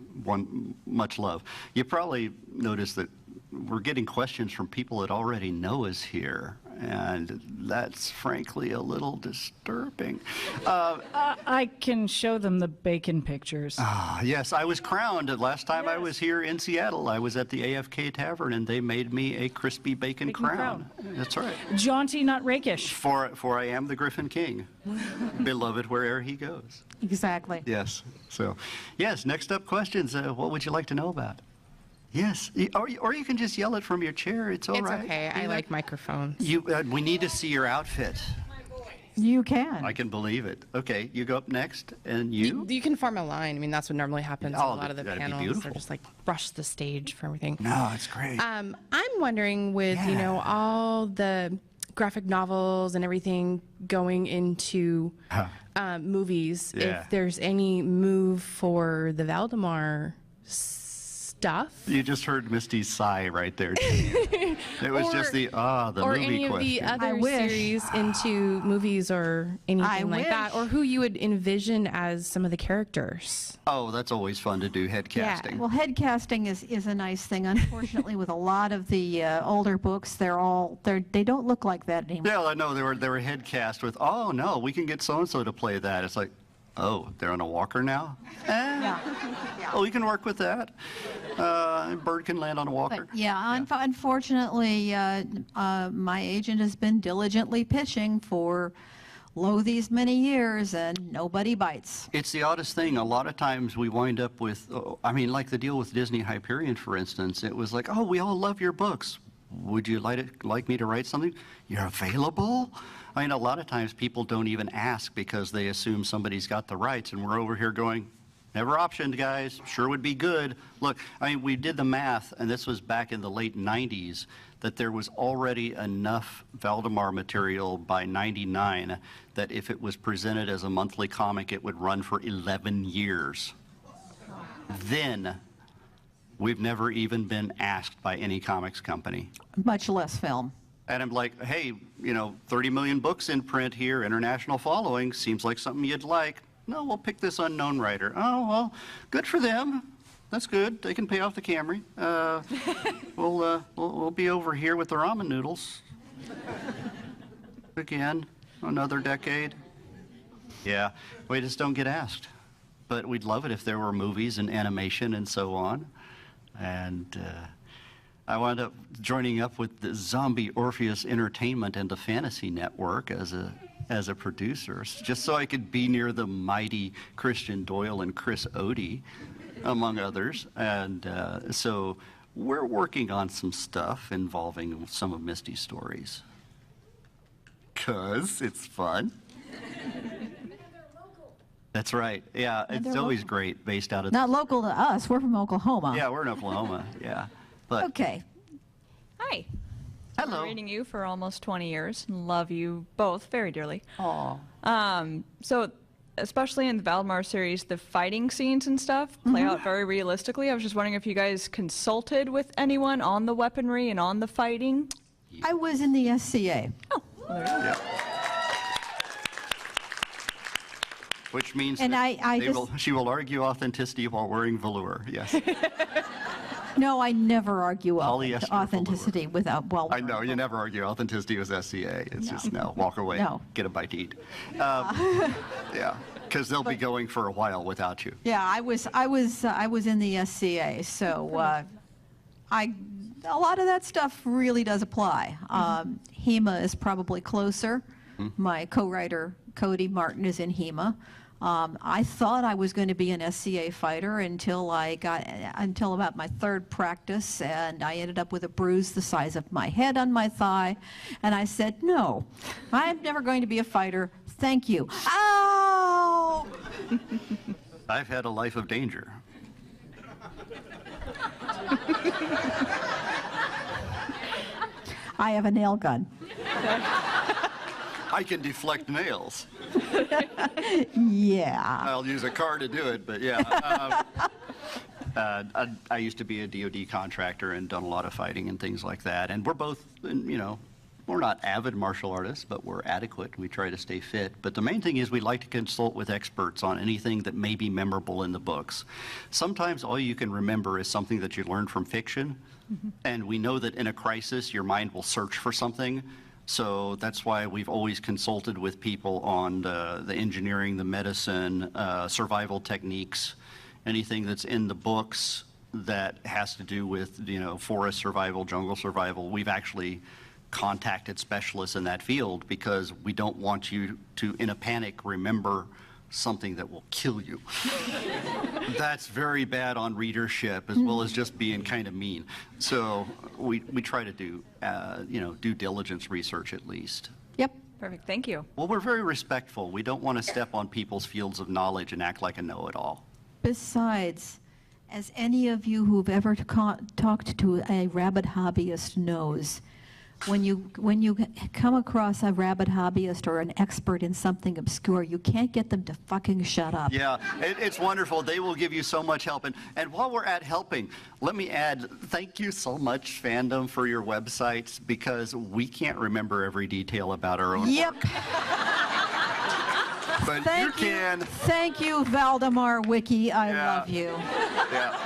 much love. You probably noticed that we're getting questions from people that already know us here, and that's frankly a little disturbing. I can show them the bacon pictures. Yes, I was crowned. Last time I was here in Seattle, I was at the AFK Tavern, and they made me a crispy bacon crown. That's right. Jaunty, not rakish. For I am the Griffin King, beloved wherever he goes. Exactly. Yes. So, yes, next up questions. What would you like to know about? Yes, or you can just yell it from your chair. It's all right. It's okay. I like microphones. We need to see your outfit. You can. I can believe it. Okay, you go up next, and you? You can form a line. I mean, that's what normally happens in a lot of the that'd be panels. beautiful. They're just like rush the stage for everything. No, it's great. I'm wondering with, all the graphic novels and everything going into movies, if there's any move for the Valdemar stuff stuff. You just heard Misty's sigh right there. It was just the or movie any of question. the other series into movies or anything like that, or who you would envision as some of the characters. Oh, that's always fun to do, head casting. Well, head casting is a nice thing. Unfortunately, with a lot of the older books, they don't look like that anymore. Yeah, I know they were head cast with, oh no, we can get so and so to play that. It's like, oh, they're on a walker now? Yeah. Oh, we can work with that. Bird can land on a walker. But unfortunately, my agent has been diligently pitching for these many years, and nobody bites. It's the oddest thing. A lot of times we wind up with, like the deal with Disney Hyperion, for instance. It was like, oh, we all love your books. Would you like me to write something? You're available? I mean, a lot of times people don't even ask because they assume somebody's got the rights, and we're over here going, never optioned, guys. Sure would be good. Look, I mean, we did the math, and this was back in the late 90s, that there was already enough Valdemar material by 99 that if it was presented as a monthly comic, it would run for 11 years. Then, we've never even been asked by any comics company. Much less film. And I'm like, hey, 30 million books in print here, international following, seems like something you'd like. No, we'll pick this unknown writer. Oh, well, good for them. That's good. They can pay off the Camry. We'll be over here with the ramen noodles. Again, another decade. Yeah, we just don't get asked. But we'd love it if there were movies and animation and so on. And I wound up joining up with the Zombie Orpheus Entertainment and the Fantasy Network as a producer, just so I could be near the mighty Christian Doyle and Chris Odie, among others. And so we're working on some stuff involving some of Misty's stories. 'Cause it's fun. That's right. Yeah, it's always great based out of... Not local to us. We're from Oklahoma. Yeah, we're in Oklahoma. Yeah. But okay. Hi. Hello. I've been reading you for almost 20 years and love you both very dearly. Aw. So, especially in the Valdemar series, the fighting scenes and stuff play out very realistically. I was just wondering if you guys consulted with anyone on the weaponry and on the fighting? I was in the SCA. Oh, well, there you go. Yeah. Which means And that she will argue authenticity while wearing velour. Yes. No, I never argue Polyester authenticity without, I know, you never argue authenticity with SCA. It's just no, walk away, get a bite to eat. Yeah, because they'll be going for a while without you. Yeah, I was in the SCA, so a lot of that stuff really does apply. HEMA is probably closer. My co-writer Cody Martin is in HEMA. I thought I was going to be an SCA fighter until about my third practice, and I ended up with a bruise the size of my head on my thigh, and I said, no, I'm never going to be a fighter. Thank you. Ow! I've had a life of danger. I have a nail gun. I can deflect nails. Yeah. I'll use a car to do it, but yeah. I used to be a DoD contractor and done a lot of fighting and things like that. And we're both, we're not avid martial artists, but we're adequate. We try to stay fit. But the main thing is we like to consult with experts on anything that may be memorable in the books. Sometimes all you can remember is something that you learned from fiction. And we know that in a crisis, your mind will search for something. So that's why we've always consulted with people on the engineering, the medicine, survival techniques, anything that's in the books that has to do with, forest survival, jungle survival. We've actually contacted specialists in that field because we don't want you to, in a panic, remember something that will kill you. That's very bad on readership as well as just being kind of mean. So we try to do, due diligence research at least. Yep. Perfect. Thank you. Well, we're very respectful. We don't want to step on people's fields of knowledge and act like a know-it-all. Besides, as any of you who've ever talked to a rabbit hobbyist knows, when you come across a rabid hobbyist or an expert in something obscure, you can't get them to fucking shut up. Yeah, it's wonderful. They will give you so much help. And while we're at helping, let me add, thank you so much, fandom, for your websites, because we can't remember every detail about our own Yep. work. But Thank you can. Thank you, Valdemar Wiki. I love you. Yeah.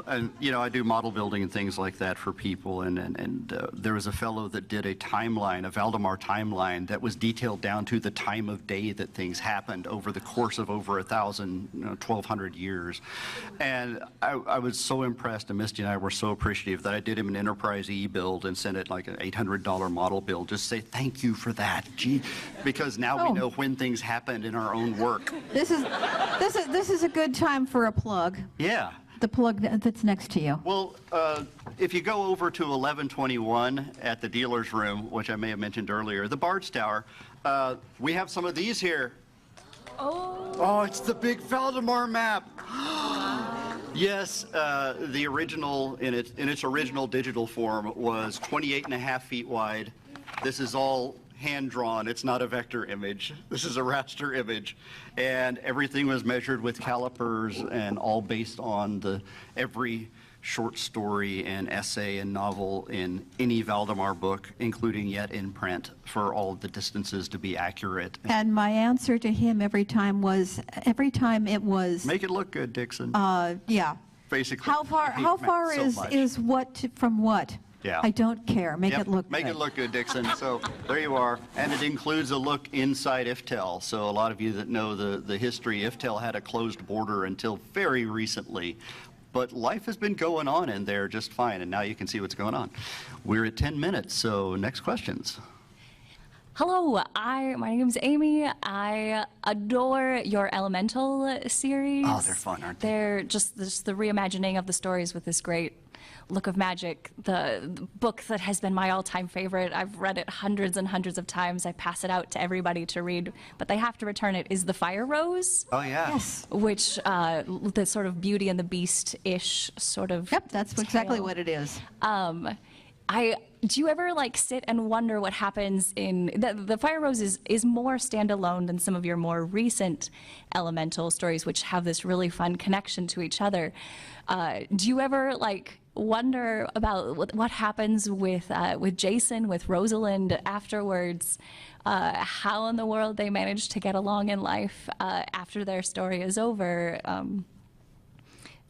And, you know, I do model building and things like that for people, and there was a fellow that did a timeline, a Valdemar timeline, that was detailed down to the time of day that things happened over the course of over 1,200 years. And I was so impressed, and Misty and I were so appreciative that I did him an enterprise e-build and sent it like an $800 model build. Just say thank you for that, gee, because now we know when things happened in our own work. This is a good time for a plug. Yeah. The plug that's next to you. Well, if you go over to 1121 at the dealer's room, which I may have mentioned earlier, the Bard's Tower, we have some of these here. Oh, it's the big Valdemar map. Yes, the original, in its original digital form, was 28.5 feet wide. This is all hand-drawn. It's not a vector image. This is a raster image. And everything was measured with calipers and all based on every short story and essay and novel in any Valdemar book, including yet in print, for all of the distances to be accurate. And my answer to him every time it was... Make it look good, Dixon. Yeah. Basically. How far is what from what? Yeah. I don't care. Make Yep, it look Make good. it look good, Dixon. So there you are. And it includes a look inside IFTEL. So a lot of you that know the history, IFTEL had a closed border until very recently. But life has been going on in there just fine, and now you can see what's going on. We're at 10 minutes, so next questions. Hello, my name's Amy. I adore your Elemental series. Oh, they're fun, aren't they? They're just the reimagining of the stories with this great look of magic. The book that has been my all-time favorite. I've read it hundreds and hundreds of times. I pass it out to everybody to read, but they have to return it, is The Fire Rose. Oh, yeah. Yes. Which, the sort of Beauty and the Beast-ish sort of Yep, that's exactly tale. what it is. Do you ever like sit and wonder what happens in the Fire Rose is more standalone than some of your more recent Elemental stories, which have this really fun connection to each other? Do you ever like wonder about what happens with Jason, with Rosalind afterwards? How in the world they manage to get along in life after their story is over?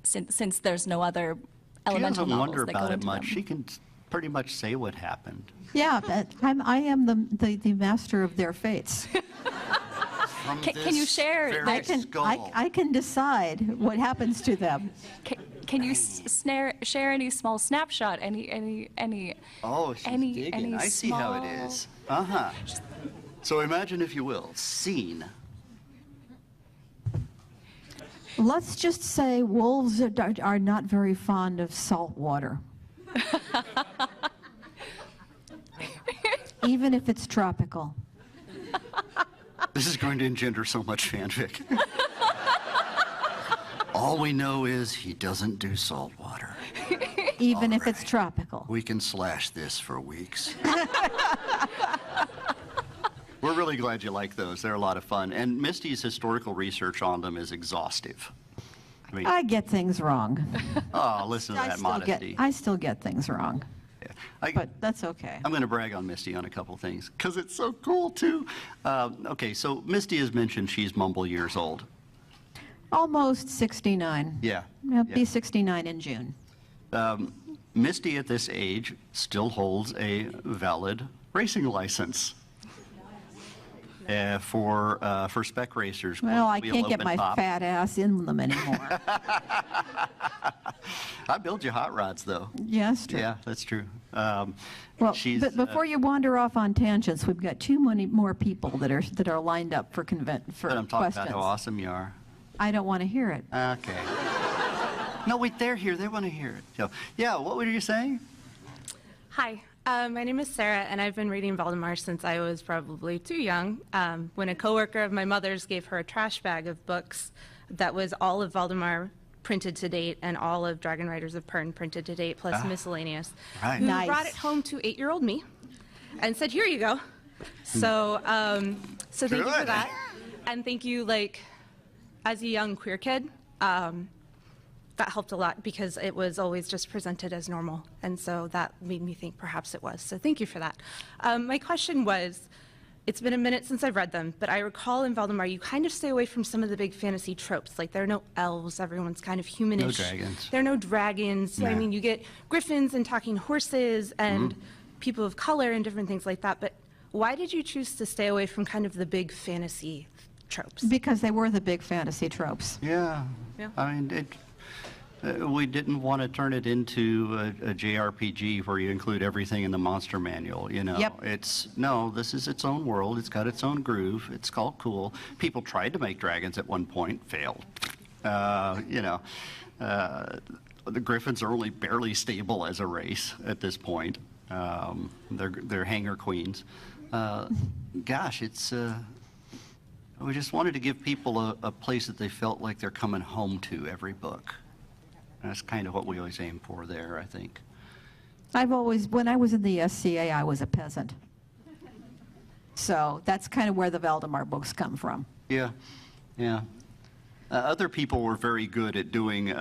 Since there's no other Elemental She doesn't novels wonder that go about it into much. them. She can pretty much say what happened. Yeah, but I am the master of their fates. From Can you share? very I can decide what happens to them. Can you share any small snapshot? Any? Oh, she's digging. I see how it is. Uh-huh. So imagine, if you will, scene. Let's just say wolves are not very fond of salt water. Even if it's tropical. This is going to engender so much fanfic. All we know is he doesn't do salt water. Even if it's tropical. We can slash this for weeks. We're really glad you like those. They're a lot of fun. And Misty's historical research on them is exhaustive. I mean, I get things wrong. oh, listen to that modesty. I still get things wrong. Yeah. But that's okay. I'm going to brag on Misty on a couple things because it's so cool too. Okay, so Misty has mentioned she's mumble years old. Almost 69. Yeah. I'll be 69 in June. Misty at this age still holds a valid racing license. For spec racers. Well, I can't get my fat ass in them anymore. I build you hot rods, though. Yes, true. Yeah, that's true. Well, but before you wander off on tangents, we've got too many more people that are lined up for But I'm talking questions. about how awesome you are. I don't want to hear it. Okay. No, wait, they're here. They want to hear it. So, yeah, what were you saying? Hi, my name is Sarah, and I've been reading Valdemar since I was probably too young. When a coworker of my mother's gave her a trash bag of books that was all of Valdemar printed to date, and all of Dragon Riders of Pern printed to date, plus miscellaneous. Right. Who Nice. brought it home to 8-year-old me and said, "Here you go." So, so thank you for Good. that, and thank you, like, as a young queer kid, that helped a lot because it was always just presented as normal, and so that made me think perhaps it was. So thank you for that. My question was, it's been a minute since I've read them, but I recall in Valdemar you kind of stay away from some of the big fantasy tropes. Like, there are no elves, everyone's kind of humanish. No dragons. There are no dragons. I Nah. mean, you get griffins and talking horses and people of color and different things like that, but why did you choose to stay away from kind of the big fantasy tropes? Because they were the big fantasy tropes. Yeah. Yeah. I mean, we didn't want to turn it into a JRPG where you include everything in the monster manual, you know. Yep. This is its own world. It's got its own groove. It's called cool. People tried to make dragons at one point, failed. The griffins are only barely stable as a race at this point. They're hanger queens. Gosh, we just wanted to give people a place that they felt like they're coming home to every book. That's kind of what we always aim for there, I think. When I was in the SCA, I was a peasant. So that's kind of where the Valdemar books come from. Yeah, yeah. Other people were very good at doing,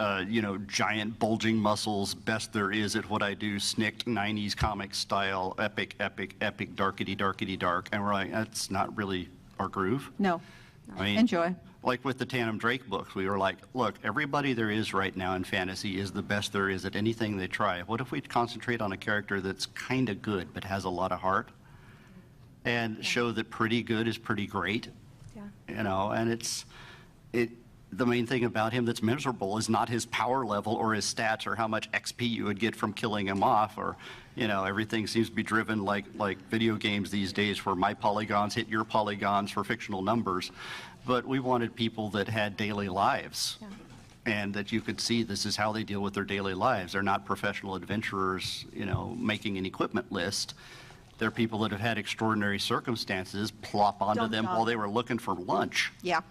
giant bulging muscles, best there is at what I do, snicked 90s comic style, epic, darkety, dark. And we're like, that's not really our groove. No. I mean, Enjoy. Like with the Tandem Drake books, we were like, look, everybody there is right now in fantasy is the best there is at anything they try. What if we concentrate on a character that's kind of good but has a lot of heart? And show that pretty good is pretty great. Yeah. And the main thing about him that's miserable is not his power level or his stats or how much XP you would get from killing him off, or everything seems to be driven like video games these days where my polygons hit your polygons for fictional numbers. But we wanted people that had daily lives. Yeah. And that you could see this is how they deal with their daily lives. They're not professional adventurers, making an equipment list. They're people that have had extraordinary circumstances plop onto them while they were looking for lunch. Yeah.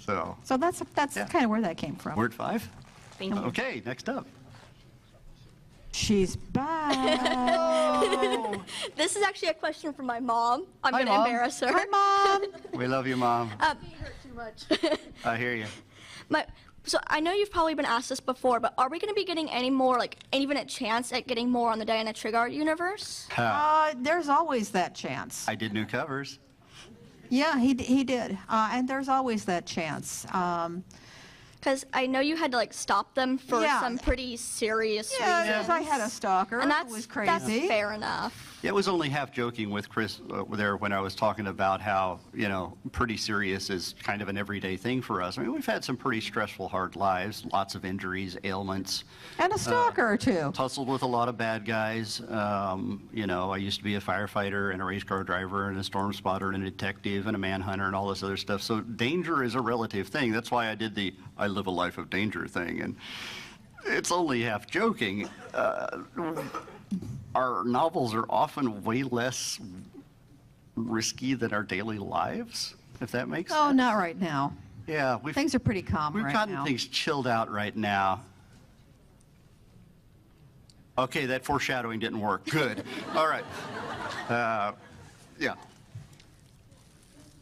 So that's kind of where that came from. Word 5? Thank you. Okay, next up. She's back. This is actually a question from my mom. I'm Hi, going to Mom. embarrass her. Hi, Mom. We love you, Mom. hurt too much. I hear you. So I know you've probably been asked this before, but are we going to be getting any more, even a chance at getting more on the Diana Trigard universe? There's always that chance. I did new covers. Yeah, he did. And there's always that chance. Because I know you had to stop them for Yeah. some pretty serious Yeah, reasons. I had a stalker. And It was crazy. That's fair enough. Yeah, I was only half joking with Chris there when I was talking about how, pretty serious is kind of an everyday thing for us. I mean, we've had some pretty stressful, hard lives, lots of injuries, ailments. And a stalker or two. Tussled with a lot of bad guys. I used to be a firefighter and a race car driver and a storm spotter and a detective and a manhunter and all this other stuff. So danger is a relative thing. That's why I did the I live a life of danger thing. And it's only half joking. Our novels are often way less risky than our daily lives, if that makes sense. Oh, not right now. Yeah, Things are pretty calm we've right gotten now. things chilled out right now. Okay, that foreshadowing didn't work. Good. All right. Yeah.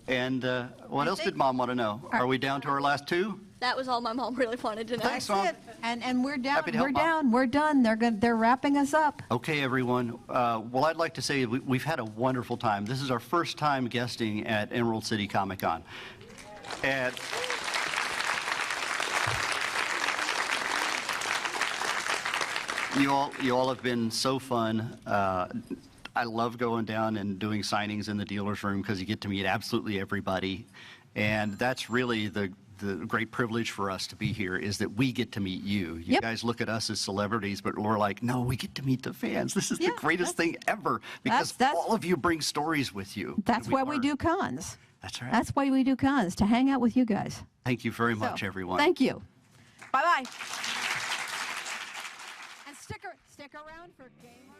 And what else did Mom want to know? Are we down to our last 2? That was all my mom really wanted to know. Thanks, Mom. And we're down. Happy to help, We're Mom. down. We're done. They're wrapping us up. Okay, everyone. Well, I'd like to say we've had a wonderful time. This is our first time guesting at Emerald City Comic Con. And you all have been so fun. I love going down and doing signings in the dealer's room because you get to meet absolutely everybody. And that's really the great privilege for us to be here, is that we get to meet you. You guys look at us as celebrities, but we're like, no, we get to meet the fans. This is the greatest thing ever, because all of you bring stories with you. That's why we do cons. That's right. That's why we do cons, to hang out with you guys. Thank you very much, So, everyone. Thank you. Bye-bye. And stick around for gamers.